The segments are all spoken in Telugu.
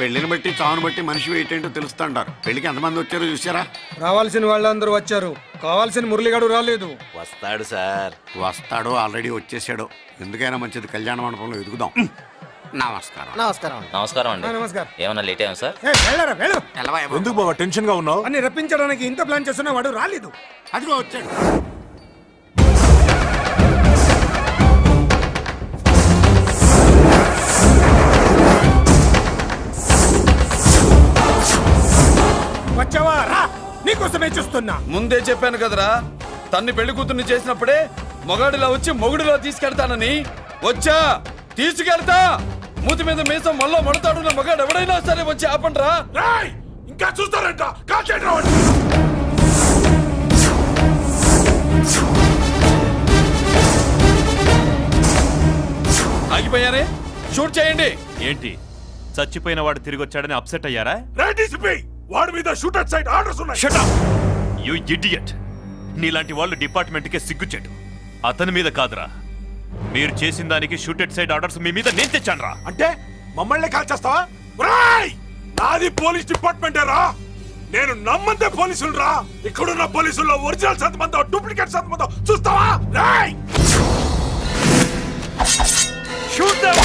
పెళ్లిని బట్టి చావును బట్టి మనిషి ఏంటంటో తెలుస్తుంటారు. పెళ్లికి ఎంతమంది వచ్చారో చూసారా? రావాల్సిన వాళ్ళందరూ వచ్చారు, కావాల్సిన మురళిగాడు రాలేదు. వస్తాడు సార్. వస్తాడో ఆల్రెడీ వచ్చేసాడో. ఎందుకైనా మంచిది కళ్యాణ మండపంలో ఎదుగుదాం. నమస్కారం. నమస్కారం అండి. నమస్కారం. ఏమన్నా లేట్ అయ్యాం సార్? వెళ్ళరా వెళ్ళు. ఎందుకు బాబా టెన్షన్ గా ఉన్నావు? అన్ని రప్పించడానికి ఇంత ప్లాన్ చేస్తున్నా వాడు రాలేదు. అదిగో వచ్చాడు. వచ్చావా? రా, నీకోసమే చూస్తున్నా. ముందే చెప్పాను కదరా, తన్ని పెళ్లి కూతుర్ని చేసినప్పుడే మొగాడిలా వచ్చి మొగుడిలో తీసుకెళ్తానని. వచ్చా, తీసుకెళ్తా. మూతి మీద మీసం మళ్ళా మడతాడున్న మగాడు ఎవడైనా సరే వచ్చి ఆపండ్రా. ఇంకా చూస్తారంట. ఆగిపోయారే, షూట్ చేయండి. ఏంటి చచ్చిపోయిన వాడు తిరిగి వచ్చాడని అప్సెట్ అయ్యారా? వాడి మీద షూటర్ సైడ్ ఆర్డర్స్ ఉన్నాయి. Shut up you idiot. నీలాంటి వాళ్ళు డిపార్ట్మెంట్ కే సిగ్గుచెట్టు. అతని మీద కాదురా, మీరు చేసిన దానికి షూటెడ్ సైడ్ ఆర్డర్స్ మీ మీద నేను తెచ్చాను రా. అంటే మమ్మల్ని కాల్ చేస్తావా? నాది పోలీస్ డిపార్ట్మెంట్ రా. నేను నమ్మంతే పోలీసులు రా. ఇక్కడున్న పోలీసుల్లో ఒరిజినల్ సత్మంతో డూప్లికేట్ సత్మంతో చూస్తావా? Shoot them.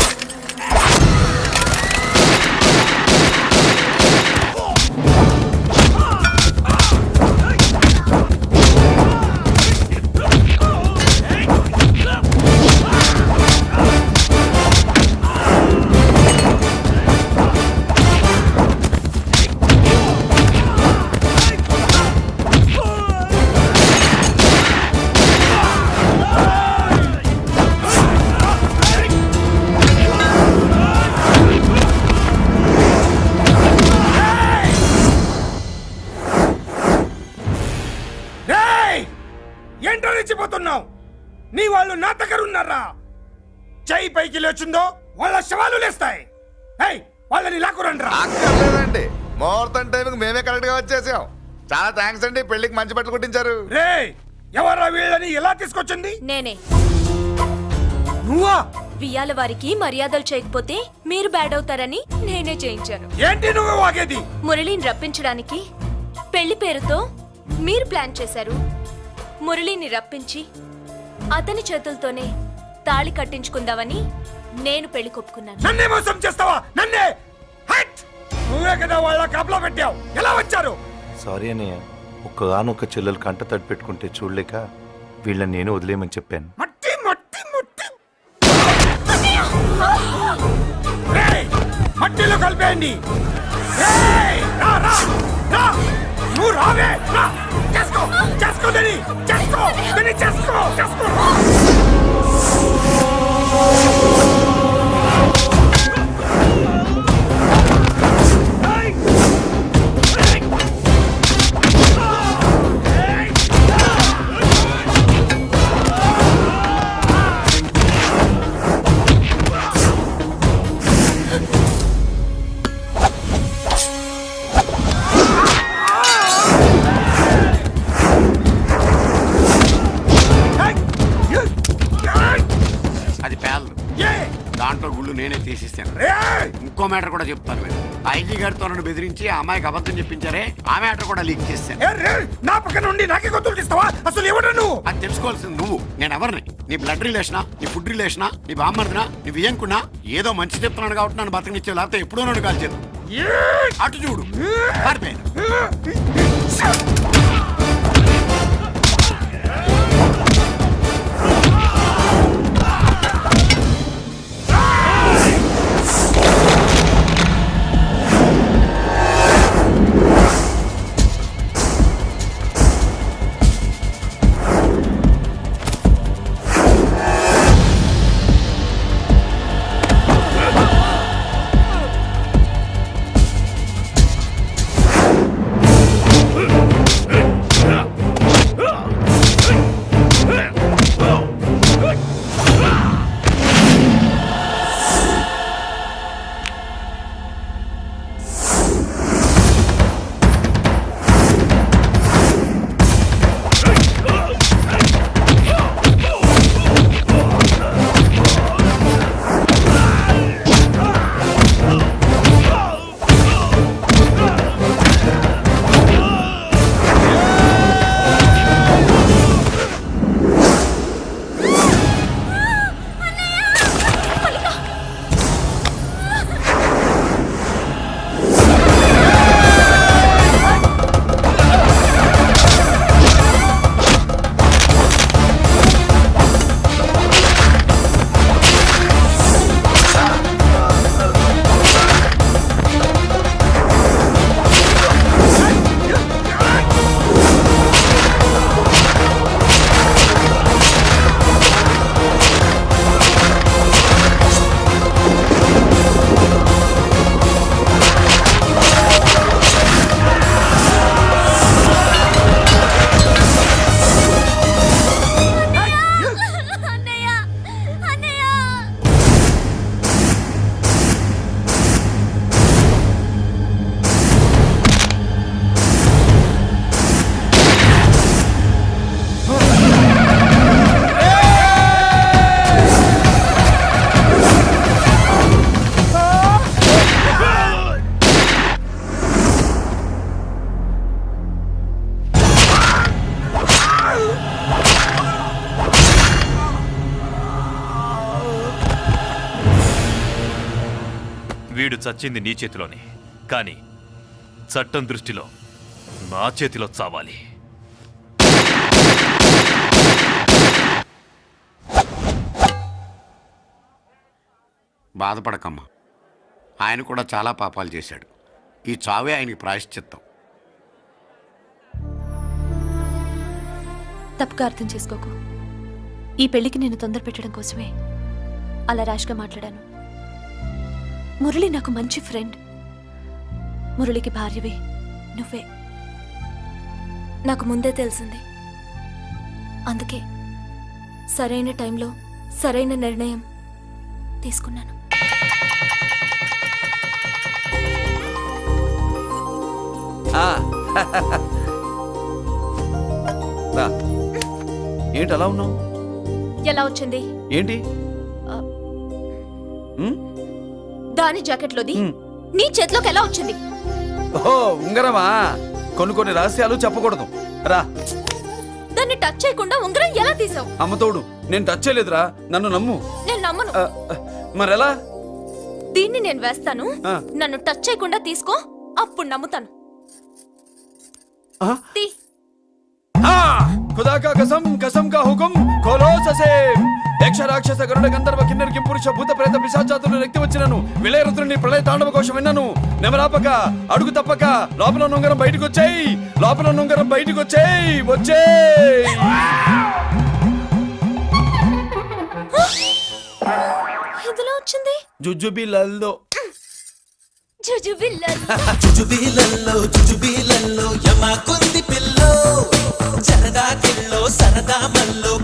ఏంటో రెచ్చిపోతున్నావు? నీ వాళ్ళు నా దగ్గర ఉన్నారా? చెయ్యి పైకి లేచుందో వాళ్ళ శవాలు లేస్తాయి. వాళ్ళని లాక్కురండ్రా. అక్కర్లేదండి, ముహూర్తం టైంకి మేమే కరెక్ట్ గా వచ్చేసాం. చాలా థ్యాంక్స్ అండి. పెళ్లికి మంచి బట్టలు కుట్టించారు. రే, ఎవరా వీళ్ళని ఎలా తీసుకొచ్చింది? నేనే. నువ్వా? వియ్యాల వారికి మర్యాదలు చేయకపోతే మీరు బ్యాడ్ అవుతారని నేనే చేయించాను. ఏంటి నువ్వు వాగేది? మురళిని రప్పించడానికి పెళ్లి పేరుతో మీరు ప్లాన్ చేశారు. మురళిని రప్పించి అతని చేతులతోనే తాళి కట్టించుకుందామని నేను పెళ్లి కొప్పుకున్నాను. నన్నే మోసం చేస్తావా? నన్నే? హట్! నువ్వే కదా వాళ్ళ కాపలా పెట్టావు. ఎలా వచ్చారు? సారీ అన్నయ్య, ఒక్కగానొక్క చెల్లెలు కంట తడి పెట్టుకుంటే చూడలేక వీళ్ళని నేను వదిలేయమని చెప్పాను. మట్టి మట్టి మట్టి రేయ్, మట్టిలో కలిపేయండి. రేయ్, రా రా రా, నువ్వు రావే. రా, చేసుకో చేసుకో దని, చేసుకో దని, చేసుకో చేసుకో. అది పేలదు. దాంట్లో గుళ్ళు నేనే తీసిస్తాను. ఇంకో మ్యాటర్ కూడా చెప్తాను. మీరు ఐజీ గారితో నన్ను బెదిరించి ఆ అమ్మాయికి అబద్ధం చెప్పించారే, ఆ మ్యాటర్ కూడా లీక్ చేస్తాను. నా పక్కన నుండి నాకే గొంతులు తీస్తావా? అసలు ఎవరు నువ్వు? అది తెలుసుకోవాల్సింది నువ్వు. నేను ఎవరిని? నీ బ్లడ్ రిలేషనా, నీ ఫుడ్ రిలేషనా, నీ బామ్మర్దినా, నీ వియ్యంకున్నా? ఏదో మంచి చెప్తున్నాను కాబట్టి నన్ను బతకనిచ్చావు, లేకపోతే ఎప్పుడో నన్ను కాల్చేది. అటు చూడు, పారిపోయాను. వీడు చచ్చింది నీ చేతిలోనే, కానీ చట్టం దృష్టిలో నా చేతిలో చావాలి. బాధపడకమ్మా, ఆయన కూడా చాలా పాపాలు చేశాడు. ఈ చావే ఆయనకి ప్రాయశ్చిత్తం. తప్పుగా అర్థం చేసుకోకు. ఈ పెళ్లికి నేను తొందర పెట్టడం కోసమే అలా ర్యాష్గా మాట్లాడాను. మురళి నాకు మంచి ఫ్రెండ్. మురళికి భార్యవే నువ్వే. నాకు ముందే తెలిసింది. అందుకే సరైన టైంలో సరైన నిర్ణయం తీసుకున్నాను. ఏంటి అలా ఉన్నావు? ఎలా వచ్చింది? ఏంటి దాని జాకెట్లోది నీ చేతిలోకి ఎలా వచ్చింది? ఓహో, ఉంగరమా? కొన్ని రహస్యాలు చెప్పకూడదు. రా. దాన్ని టచ్ చేయకుండా ఉంగరం ఎలా తీసావు? అమ్మతోడు, నేను టచ్ చేయలేదురా, నన్ను నమ్ము. నేను నమ్మను. మరెలా? దీన్ని నేను వేస్తాను, ఆ. నన్ను టచ్ చేయకుండా తీసుకో, అప్పుడు నమ్ముతాను. తీ. खुदा का कसम, कसम का हुकुम, खोलो ससे. యక్ష రాక్షస గరుడ గంధర్వ కిన్నెర కింపురుష భూత ప్రేత పిశాచాతులు రెక్తి వచ్చినను విలయ రుద్రుని ప్రళయ తాండవ కోశం విన్నను. నెమరాపక అడుగు తప్పక లోపల నుంగరం బయటకు వచ్చేయి, లోపల నుంగరం బయటకు వచ్చేయి, వచ్చేయి. ఎందులో వచ్చింది? జుజుబిలల్లో. జుజుబీలల్లో యమా కుంది పిల్లో, సరదా కిల్లో సరదా మల్లో.